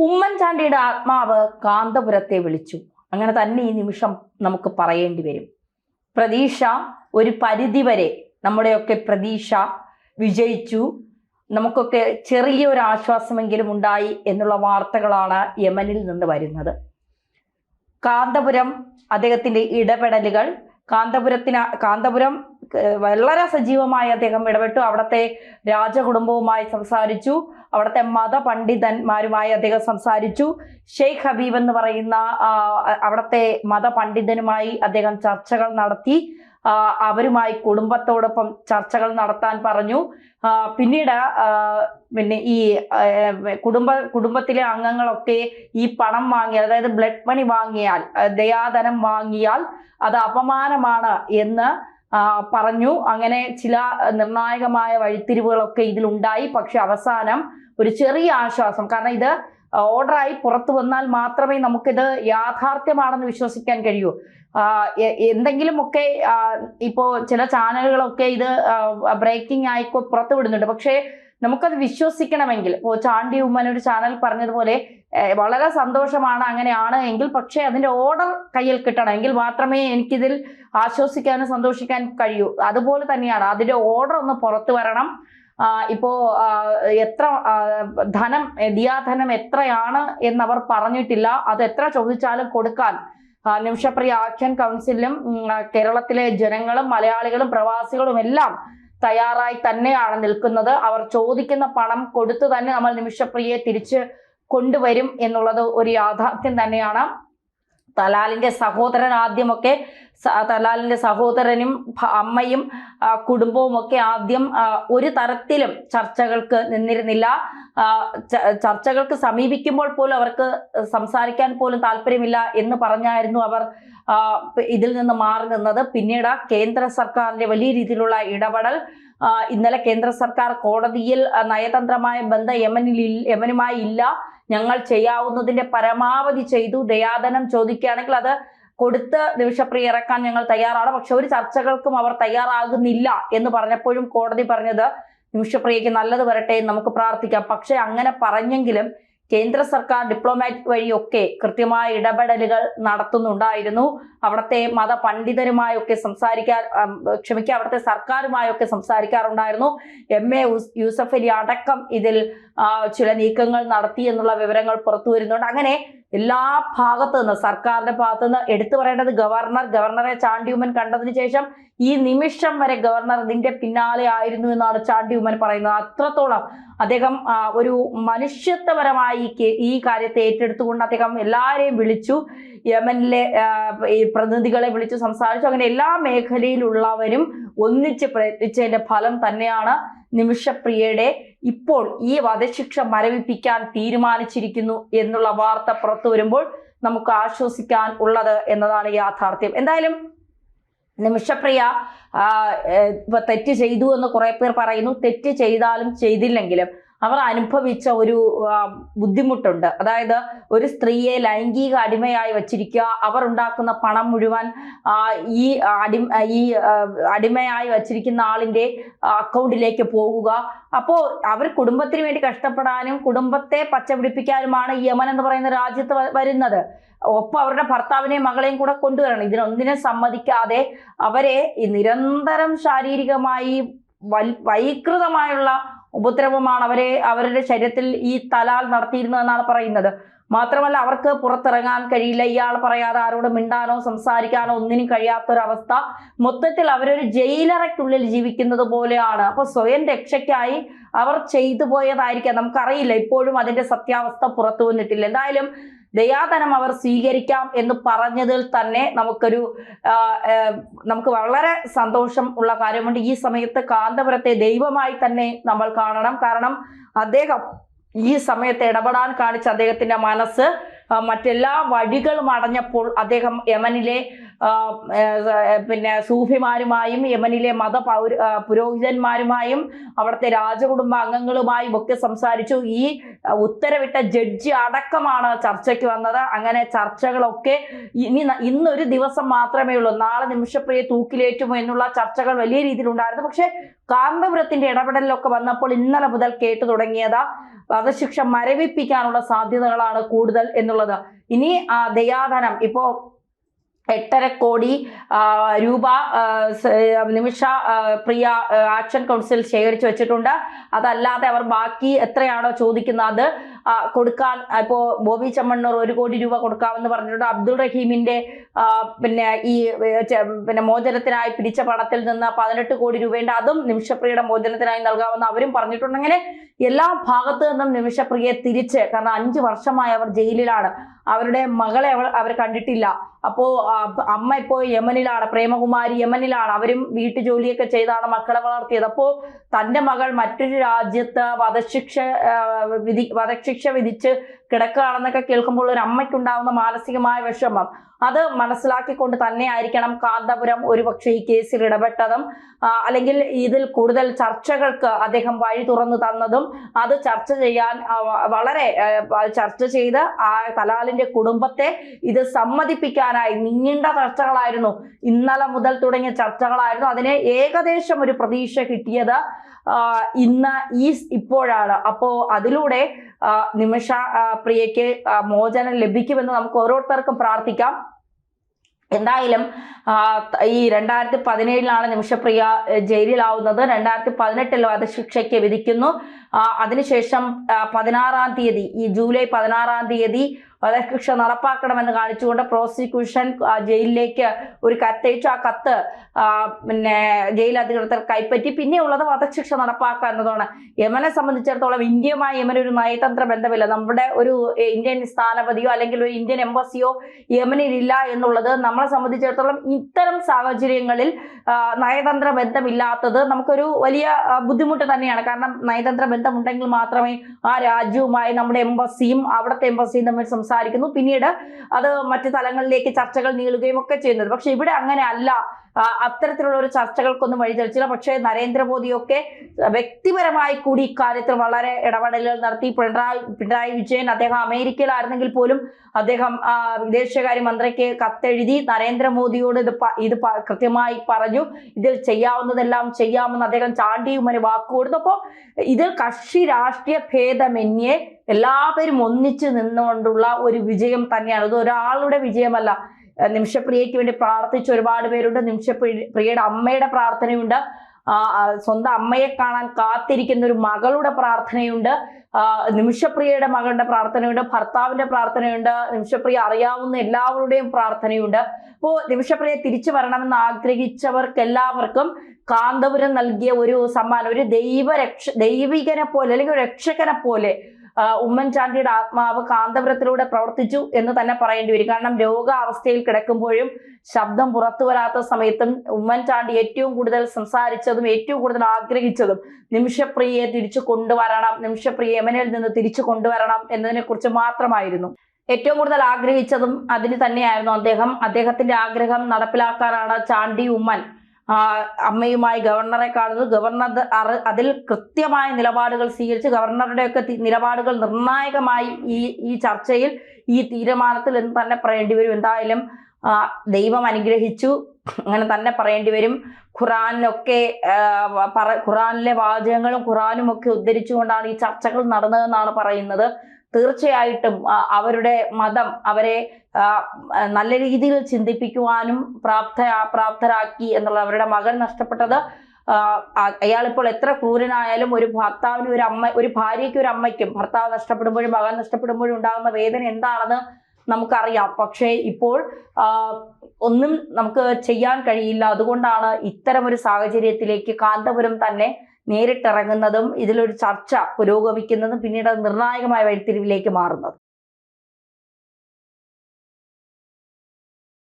ഉമ്മൻചാണ്ടിയുടെ ആത്മാവ് കാന്തപുരത്തെ വിളിച്ചു. അങ്ങനെ തന്നെ ഈ നിമിഷം നമുക്ക് പറയേണ്ടി വരും. പ്രതീക്ഷ ഒരു പരിധിവരെ, നമ്മുടെയൊക്കെ പ്രതീക്ഷ വിജയിച്ചു. നമുക്കൊക്കെ ചെറിയൊരു ആശ്വാസമെങ്കിലും ഉണ്ടായി എന്നുള്ള വാർത്തകളാണ് യമനിൽ നിന്ന് വരുന്നത്. കാന്തപുരം, അദ്ദേഹത്തിന്റെ ഇടപെടലുകൾ, കാന്തപുരം വളരെ സജീവമായി അദ്ദേഹം ഇടപെട്ടു. അവിടുത്തെ രാജകുടുംബവുമായി സംസാരിച്ചു, അവിടുത്തെ മതപണ്ഡിതന്മാരുമായി അദ്ദേഹം സംസാരിച്ചു. ഷെയ്ഖ് ഹബീബ് എന്ന് പറയുന്ന അവിടുത്തെ മതപണ്ഡിതനുമായി അദ്ദേഹം ചർച്ചകൾ നടത്തി. അവരുമായി കുടുംബത്തോടൊപ്പം ചർച്ചകൾ നടത്താൻ പറഞ്ഞു. പിന്നീട് ഈ കുടുംബത്തിലെ അംഗങ്ങളൊക്കെ ഈ പണം വാങ്ങിയാൽ, അതായത് ബ്ലഡ് മണി വാങ്ങിയാൽ, ദയാധനം വാങ്ങിയാൽ അത് അപമാനമാണ് എന്ന് പറഞ്ഞു. അങ്ങനെ ചില നിർണായകമായ വഴിത്തിരിവുകളൊക്കെ ഇതിലുണ്ടായി. പക്ഷെ അവസാനം ഒരു ചെറിയ ആശ്വാസം, കാരണം ഇത് ഓർഡറായി പുറത്തു വന്നാൽ മാത്രമേ നമുക്കിത് യാഥാർത്ഥ്യമാണെന്ന് വിശ്വസിക്കാൻ കഴിയൂ. എന്തെങ്കിലുമൊക്കെ ഇപ്പോൾ ചില ചാനലുകളൊക്കെ ഇത് ബ്രേക്കിംഗ് ആയി പുറത്തു വിടുന്നുണ്ട്. പക്ഷേ നമുക്കത് വിശ്വസിക്കണമെങ്കിൽ, ഇപ്പോൾ ചാണ്ടി ഉമ്മൻ ഒരു ചാനൽ പറഞ്ഞതുപോലെ വളരെ സന്തോഷമാണ് അങ്ങനെയാണ് എങ്കിൽ, പക്ഷേ അതിന്റെ ഓർഡർ കയ്യിൽ കിട്ടണമെങ്കിൽ മാത്രമേ എനിക്കിതിൽ ആശ്വസിക്കാനും സന്തോഷിക്കാൻ കഴിയൂ. അതുപോലെ തന്നെയാണ് അതിന്റെ ഓർഡർ ഒന്ന് പുറത്തു വരണം. ഇപ്പോ എത്ര ദിയാധനം എത്രയാണ് എന്നവർ പറഞ്ഞിട്ടില്ല. അത് എത്ര ചോദിച്ചാലും കൊടുക്കാൻ നിമിഷപ്രിയ ആക്ഷൻ കൗൺസിലും കേരളത്തിലെ ജനങ്ങളും മലയാളികളും പ്രവാസികളും എല്ലാം തയ്യാറായി തന്നെയാണ് നിൽക്കുന്നത്. അവർ ചോദിക്കുന്ന പണം കൊടുത്തു തന്നെ നമ്മൾ നിമിഷപ്രിയയെ തിരിച്ച് കൊണ്ടുവരും എന്നുള്ളത് ഒരു യാഥാർത്ഥ്യം തന്നെയാണ്. തലാലിന്റെ സഹോദരൻ ആദ്യമൊക്കെ, തലാലിന്റെ സഹോദരനും അമ്മയും കുടുംബവും ഒക്കെ ആദ്യം ഒരു തരത്തിലും ചർച്ചകൾക്ക് നിന്നിരുന്നില്ല. ചർച്ചകൾക്ക് സമീപിക്കുമ്പോൾ പോലും അവർക്ക് സംസാരിക്കാൻ പോലും താല്പര്യമില്ല എന്ന് പറഞ്ഞായിരുന്നു അവർ ഇതിൽ നിന്ന് മാറി നിന്നത്. പിന്നീട് കേന്ദ്ര സർക്കാരിന്റെ വലിയ രീതിയിലുള്ള ഇടപെടൽ, ഇന്നലെ കേന്ദ്ര സർക്കാർ കോടതിയിൽ നയതന്ത്രമായ ബന്ധം യമനുമായി ഇല്ല, ഞങ്ങൾ ചെയ്യാവുന്നതിന്റെ പരമാവധി ചെയ്തു, ദയാധനം ചോദിക്കുകയാണെങ്കിൽ അത് കൊടുത്ത് നിമിഷപ്രിയ ഇറക്കാൻ ഞങ്ങൾ തയ്യാറാണ്, പക്ഷെ ഒരു ചർച്ചകൾക്കും അവർ തയ്യാറാകുന്നില്ല എന്ന് പറഞ്ഞപ്പോഴും കോടതി പറഞ്ഞത് നിമിഷപ്രിയയ്ക്ക് നല്ലത് വരട്ടെ എന്ന് നമുക്ക് പ്രാർത്ഥിക്കാം. പക്ഷെ അങ്ങനെ പറഞ്ഞെങ്കിലും കേന്ദ്ര സർക്കാർ ഡിപ്ലോമാറ്റ് വഴിയൊക്കെ കൃത്യമായ ഇടപെടലുകൾ നടത്തുന്നുണ്ടായിരുന്നു. അവിടുത്തെ മതപണ്ഡിതരുമായൊക്കെ അവിടുത്തെ സർക്കാരുമായൊക്കെ സംസാരിക്കാറുണ്ടായിരുന്നു. MA യൂസഫ് അലി അടക്കം ഇതിൽ ചില നീക്കങ്ങൾ നടത്തി എന്നുള്ള വിവരങ്ങൾ പുറത്തു വരുന്നുണ്ട്. അങ്ങനെ എല്ലാ ഭാഗത്തു നിന്ന്, സർക്കാരിന്റെ ഭാഗത്തു നിന്ന് എടുത്തു പറയേണ്ടത് ഗവർണറെ ചാണ്ടി ഉമ്മൻ കണ്ടതിന് ശേഷം ഈ നിമിഷം വരെ ഗവർണർ ഇതിന്റെ പിന്നാലെ ആയിരുന്നു എന്നാണ് ചാണ്ടി ഉമ്മൻ പറയുന്നത്. അത്രത്തോളം അദ്ദേഹം ഒരു മനുഷ്യത്വപരമായി ഈ കാര്യത്തെ ഏറ്റെടുത്തുകൊണ്ട് അദ്ദേഹം എല്ലാവരെയും വിളിച്ചു, യമനിലെ പ്രതിനിധികളെ വിളിച്ചു സംസാരിച്ചു. അങ്ങനെ എല്ലാ മേഖലയിലുള്ളവരും ഒന്നിച്ച് പ്രയത്നിച്ചതിന്റെ ഫലം തന്നെയാണ് നിമിഷപ്രിയയുടെ ഇപ്പോൾ ഈ വധശിക്ഷ മരവിപ്പിക്കാൻ തീരുമാനിച്ചിരിക്കുന്നു എന്നുള്ള വാർത്ത പുറത്തു വരുമ്പോൾ നമുക്ക് ആശ്വസിക്കാൻ ഉള്ളത് എന്നതാണ് യാഥാർത്ഥ്യം. എന്തായാലും നിമിഷപ്രിയ തെറ്റ് ചെയ്തു എന്ന് കുറെ പേർ പറയുന്നു. തെറ്റ് ചെയ്താലും ചെയ്തില്ലെങ്കിലും അവർ അനുഭവിച്ച ഒരു ബുദ്ധിമുട്ടുണ്ട്. അതായത് ഒരു സ്ത്രീയെ ലൈംഗിക അടിമയായി വച്ചിരിക്കുക, അവർ ഉണ്ടാക്കുന്ന പണം മുഴുവൻ ഈ അടിമയായി വച്ചിരിക്കുന്ന ആളിന്റെ അക്കൗണ്ടിലേക്ക് പോകുക. അപ്പോൾ അവർ കുടുംബത്തിന് വേണ്ടി കഷ്ടപ്പെടാനും കുടുംബത്തെ പച്ചപിടിപ്പിക്കാനുമാണ് യമൻ എന്ന് പറയുന്ന രാജ്യത്ത് വരുന്നത്. ഒപ്പം അവരുടെ ഭർത്താവിനെയും മകളെയും കൂടെ കൊണ്ടുവരണം. ഇതിനൊന്നിനെ സമ്മതിക്കാതെ അവരെ നിരന്തരം ശാരീരികമായി വൈകൃതമായുള്ള ഉപദ്രവമാണ് അവരുടെ ശരീരത്തിൽ ഈ തലാൽ നടത്തിയിരുന്നതെന്നാണ് പറയുന്നത്. മാത്രമല്ല അവർക്ക് പുറത്തിറങ്ങാൻ കഴിയില്ല, ഇയാൾ പറയാതെ ആരോട് മിണ്ടാനോ സംസാരിക്കാനോ ഒന്നിനും കഴിയാത്തൊരവസ്ഥ. മൊത്തത്തിൽ അവരൊരു ജയിലറയ്ക്കുള്ളിൽ ജീവിക്കുന്നത് പോലെയാണ്. അപ്പൊ സ്വയം രക്ഷയ്ക്കായി അവർ ചെയ്തു പോയതായിരിക്കാം, നമുക്കറിയില്ല. ഇപ്പോഴും അതിന്റെ സത്യാവസ്ഥ പുറത്തു വന്നിട്ടില്ല. എന്തായാലും ദയാധനം അവർ സ്വീകരിക്കാം എന്ന് പറഞ്ഞതിൽ തന്നെ നമുക്ക് വളരെ സന്തോഷം ഉള്ള കാര്യമുണ്ട്. ഈ സമയത്ത് കാന്തപുരത്തെ ദൈവമായി തന്നെ നമ്മൾ കാണണം. കാരണം അദ്ദേഹം ഈ സമയത്ത് ഇടപെടാൻ കാണിച്ച അദ്ദേഹത്തിന്റെ മനസ്സ് മറ്റെല്ലാ വഴികളും അടഞ്ഞപ്പോൾ അദ്ദേഹം യമനിലെ പിന്നെ സൂഫിമാരുമായും യമനിലെ പുരോഹിതന്മാരുമായും അവിടുത്തെ രാജകുടുംബ അംഗങ്ങളുമായും ഒക്കെ സംസാരിച്ചു. ഈ ഉത്തരവിട്ട ജഡ്ജി അടക്കമാണ് ചർച്ചയ്ക്ക് വന്നത്. അങ്ങനെ ചർച്ചകളൊക്കെ ഇന്നൊരു ദിവസം മാത്രമേ ഉള്ളൂ, നാളെ നിമിഷപ്രിയെ തൂക്കിലേറ്റുമോ എന്നുള്ള ചർച്ചകൾ വലിയ രീതിയിലുണ്ടായിരുന്നു. പക്ഷെ കാന്തപുരത്തിന്റെ ഇടപെടലിലൊക്കെ വന്നപ്പോൾ ഇന്നലെ മുതൽ കേട്ടു തുടങ്ങിയത് വധശിക്ഷ മരവിപ്പിക്കാനുള്ള സാധ്യതകളാണ് കൂടുതൽ എന്നുള്ളത്. ഇനി ദയാധനം ഇപ്പോ 8.5 കോടി രൂപ നിമിഷ പ്രിയ ആക്ഷൻ കൗൺസിൽ ശേഖരിച്ചു വെച്ചിട്ടുണ്ട്. അതല്ലാതെ അവർ ബാക്കി എത്രയാണോ ചോദിക്കുന്നത് അത് കൊടുക്കാൻ ഇപ്പോ ബോബി ചെമ്മണ്ണൂർ 1 കോടി രൂപ കൊടുക്കാമെന്ന് പറഞ്ഞിട്ടുണ്ട്. അബ്ദുൾ റഹീമിന്റെ പിന്നെ മോചനത്തിനായി പിരിച്ച പണത്തിൽ നിന്ന് 18 കോടി രൂപയുണ്ട്, അതും നിമിഷപ്രിയയുടെ മോചനത്തിനായി നൽകാമെന്ന് അവരും പറഞ്ഞിട്ടുണ്ട്. അങ്ങനെ എല്ലാ ഭാഗത്തു നിന്നും നിമിഷപ്രിയയെ തിരിച്ച്, കാരണം 5 വർഷമായി അവർ ജയിലിലാണ്, അവരുടെ മകളെ അവർ കണ്ടിട്ടില്ല. അപ്പോ അമ്മ ഇപ്പോൾ യമനിലാണ്, പ്രേമകുമാരി യമനിലാണ്, അവരും വീട്ടുജോലിയൊക്കെ ചെയ്താണ് മക്കളെ വളർത്തിയത്. അപ്പോ തന്റെ മകൾ മറ്റൊരു രാജ്യത്ത് വധശിക്ഷ വിധിച്ച് കിടക്കുകയാണെന്നൊക്കെ കേൾക്കുമ്പോൾ ഒരു അമ്മയ്ക്കുണ്ടാവുന്ന മാനസികമായ വിഷമം അത് മനസ്സിലാക്കിക്കൊണ്ട് തന്നെ ആയിരിക്കണം കാന്തപുരം ഒരുപക്ഷെ ഈ കേസിൽ ഇടപെട്ടതും അല്ലെങ്കിൽ ഇതിൽ കൂടുതൽ ചർച്ചകൾക്ക് അദ്ദേഹം വഴി തുറന്നു തന്നതും. അത് ചർച്ച ചെയ്യാൻ ചർച്ച ചെയ്ത് ആ തലാലിന്റെ കുടുംബത്തെ ഇത് സമ്മതിപ്പിക്കാനായി നീണ്ട ചർച്ചകളായിരുന്നു, ഇന്നലെ മുതൽ തുടങ്ങിയ ചർച്ചകളായിരുന്നു. അതിന് ഏകദേശം ഒരു പ്രതീക്ഷ കിട്ടിയത് ഇപ്പോഴാണ്. അപ്പോ അതിലൂടെ നിമിഷ പ്രിയയ്ക്ക് മോചനം ലഭിക്കുമെന്ന് നമുക്ക് ഓരോരുത്തർക്കും പ്രാർത്ഥിക്കാം. എന്തായാലും ഈ 2017 നിമിഷപ്രിയ ജയിലിലാവുന്നത്. 2018 വധശിക്ഷയ്ക്ക് വിധിക്കുന്നു. അതിനുശേഷം 16-ാം തീയതി, ഈ ജൂലൈ 16-ാം തീയതി വധശിക്ഷ നടപ്പാക്കണമെന്ന് കാണിച്ചുകൊണ്ട് പ്രോസിക്യൂഷൻ ജയിലിലേക്ക് ഒരു കത്തയച്ചു. ആ കത്ത് പിന്നെ ജയിൽ അധികൃതർ കൈപ്പറ്റി. പിന്നെയുള്ളത് വധശിക്ഷ നടപ്പാക്കുക എന്നതാണ്. യമനെ സംബന്ധിച്ചിടത്തോളം ഇന്ത്യയുമായി യമന് ഒരു നയതന്ത്ര ബന്ധമില്ല. നമ്മുടെ ഒരു ഇന്ത്യൻ സ്ഥാനപതിയോ അല്ലെങ്കിൽ ഒരു ഇന്ത്യൻ എംബസിയോ യമനിലില്ല എന്നുള്ളത് നമ്മളെ സംബന്ധിച്ചിടത്തോളം ഇത്തരം സാഹചര്യങ്ങളിൽ നയതന്ത്ര ബന്ധമില്ലാത്തത് നമുക്കൊരു വലിയ ബുദ്ധിമുട്ട് തന്നെയാണ്. കാരണം നയതന്ത്ര ബന്ധമുണ്ടെങ്കിൽ മാത്രമേ ആ രാജ്യവുമായി നമ്മുടെ എംബസിയും അവിടുത്തെ എംബസിയും തമ്മിൽ സംസാരിക്കുന്നു, പിന്നീട് അത് മറ്റു തലങ്ങളിലേക്ക് ചർച്ചകൾ നീളുകയും ഒക്കെ ചെയ്യുന്നത്. പക്ഷെ ഇവിടെ അങ്ങനെ അല്ല, അത്തരത്തിലുള്ള ഒരു ചർച്ചകൾക്കൊന്നും വഴിതെളിച്ചില്ല. പക്ഷേ നരേന്ദ്രമോദിയൊക്കെ വ്യക്തിപരമായി കൂടി ഇക്കാര്യത്തിൽ വളരെ ഇടപെടലുകൾ നടത്തി. പിണറായി വിജയൻ അദ്ദേഹം അമേരിക്കയിലായിരുന്നെങ്കിൽ പോലും അദ്ദേഹം വിദേശകാര്യ മന്ത്രിക്ക് കത്തെഴുതി നരേന്ദ്രമോദിയോട് ഇത് കൃത്യമായി പറഞ്ഞു, ഇതിൽ ചെയ്യാവുന്നതെല്ലാം ചെയ്യാമെന്ന് അദ്ദേഹം ചാണ്ടി ഉമ്മന് വാക്കുകൊടുത്തു. അപ്പോൾ ഇതിൽ കക്ഷി രാഷ്ട്രീയ ഭേദമന്യേ എല്ലാവരും ഒന്നിച്ചു നിന്നുകൊണ്ടുള്ള ഒരു വിജയം തന്നെയാണ്. ഇത് ഒരാളുടെ വിജയമല്ല. നിമിഷപ്രിയയ്ക്ക് വേണ്ടി പ്രാർത്ഥിച്ച ഒരുപാട് പേരുണ്ട്. നിമിഷപ്രിയയുടെ അമ്മയുടെ പ്രാർത്ഥനയുണ്ട്, സ്വന്തം അമ്മയെ കാണാൻ കാത്തിരിക്കുന്ന ഒരു മകളുടെ പ്രാർത്ഥനയുണ്ട്, നിമിഷപ്രിയയുടെ മകളുടെ പ്രാർത്ഥനയുണ്ട്, ഭർത്താവിന്റെ പ്രാർത്ഥനയുണ്ട്, നിമിഷപ്രിയ അറിയാവുന്ന എല്ലാവരുടെയും പ്രാർത്ഥനയുണ്ട്. അപ്പോൾ നിമിഷപ്രിയ തിരിച്ചു വരണമെന്ന് ആഗ്രഹിച്ചവർക്കെല്ലാവർക്കും കാന്തപുരം നൽകിയ ഒരു സമ്മാനം, ഒരു ദൈവികനെ പോലെ അല്ലെങ്കിൽ ഒരു രക്ഷകനെ പോലെ ഉമ്മൻചാണ്ടിയുടെ ആത്മാവ് കാന്തപുരത്തിലൂടെ പ്രവർത്തിച്ചു എന്ന് തന്നെ പറയേണ്ടി വരും. കാരണം രോഗാവസ്ഥയിൽ കിടക്കുമ്പോഴും ശബ്ദം പുറത്തു വരാത്ത സമയത്തും ഉമ്മൻചാണ്ടി ഏറ്റവും കൂടുതൽ സംസാരിച്ചതും ഏറ്റവും കൂടുതൽ ആഗ്രഹിച്ചതും നിമിഷപ്രിയയെ തിരിച്ചു കൊണ്ടുവരണം, നിമിഷപ്രിയ യമനിൽ നിന്ന് തിരിച്ചു കൊണ്ടുവരണം എന്നതിനെ കുറിച്ച് മാത്രമായിരുന്നു. ഏറ്റവും കൂടുതൽ ആഗ്രഹിച്ചതും അതിന് തന്നെയായിരുന്നു. അദ്ദേഹത്തിന്റെ ആഗ്രഹം നടപ്പിലാക്കാനാണ് ചാണ്ടി ഉമ്മൻ അമ്മയുമായി ഗവർണറെ കാണുന്നത്. ഗവർണർ അതിൽ കൃത്യമായ നിലപാടുകൾ സ്വീകരിച്ച് ഗവർണറുടെയൊക്കെ നിലപാടുകൾ നിർണായകമായി ഈ ചർച്ചയിൽ ഈ തീരുമാനത്തിൽ എന്ന് തന്നെ പറയേണ്ടി വരും. എന്തായാലും ദൈവം അനുഗ്രഹിച്ചു അങ്ങനെ തന്നെ പറയേണ്ടി വരും. ഖുറാനിലെ വാചകങ്ങളും ഖുറാനും ഒക്കെ ഉദ്ധരിച്ചുകൊണ്ടാണ് ഈ ചർച്ചകൾ നടന്നതെന്നാണ് പറയുന്നത്. തീർച്ചയായിട്ടും അവരുടെ മതം അവരെ നല്ല രീതിയിൽ ചിന്തിപ്പിക്കുവാനും പ്രാപ്തരാക്കി എന്നുള്ള അവരുടെ മകൻ നഷ്ടപ്പെട്ടത്. അയാളിപ്പോൾ എത്ര ക്രൂരനായാലും ഒരു ഭർത്താവിന് ഒരു ഭാര്യയ്ക്ക് ഒരു അമ്മയ്ക്കും ഭർത്താവ് നഷ്ടപ്പെടുമ്പോഴും മകൻ നഷ്ടപ്പെടുമ്പോഴും ഉണ്ടാകുന്ന വേദന എന്താണെന്ന് നമുക്കറിയാം. പക്ഷേ ഇപ്പോൾ ഒന്നും നമുക്ക് ചെയ്യാൻ കഴിയില്ല. അതുകൊണ്ടാണ് ഇത്തരമൊരു സാഹചര്യത്തിലേക്ക് കാന്തപുരം തന്നെ നേരിട്ടിറങ്ങുന്നതും ഇതിലൊരു ചർച്ച പുരോഗമിക്കുന്നതും പിന്നീട് നിർണായകമായ വഴിത്തിരിവിലേക്ക് മാറുന്നത്.